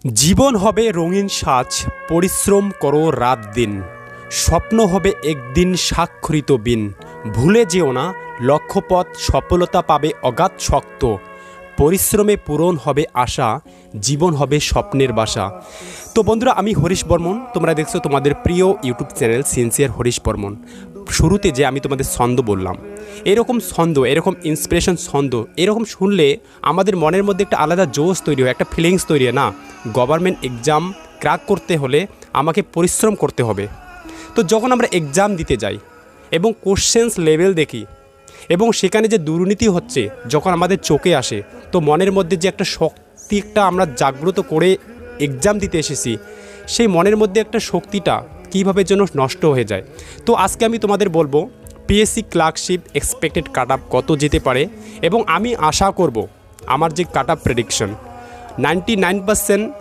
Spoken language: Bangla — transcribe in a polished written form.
জীবন হবে রঙিন সাজ, পরিশ্রম করো রাত দিন, স্বপ্ন হবে একদিন স্বাক্ষরিত বিন। ভুলে যেও না লক্ষ্যপথ, সফলতা পাবে অগাধ শক্ত, পরিশ্রমে পূরণ হবে আশা, জীবন হবে স্বপ্নের বাসা। তো বন্ধুরা, আমি হরিশ বর্মন, তোমরা দেখছো তোমাদের প্রিয় YouTube channel sincere Harish Barman. শুরুতে যে আমি তোমাদের ছন্দ বললাম, এরকম ছন্দ, এরকম ইন্সপিরেশন ছন্দ, এরকম শুনলে আমাদের মনের মধ্যে একটা আলাদা জোশ তৈরি হয়, একটা ফিলিংস তৈরি হয় না। গভর্নমেন্ট এক্সাম ক্র্যাক করতে হলে আমাকে পরিশ্রম করতে হবে। তো যখন আমরা এক্সাম দিতে যাই এবং কোশ্চেন্স লেভেল দেখি এবং সেখানে যে দুর্নীতি হচ্ছে যখন আমাদের চোখে আসে, তো মনের মধ্যে যে একটা শক্তি, একটা আমরা জাগ্রত করে এক্সাম দিতে এসেছি, সেই মনের মধ্যে একটা শক্তিটা কীভাবে যেন নষ্ট হয়ে যায়। তো আজকে আমি তোমাদের বলবো PSC clerkship expected cut up কত যেতে পারে, এবং আমি আশা করব আমার যে কাট আপ প্রেডিকশন 99%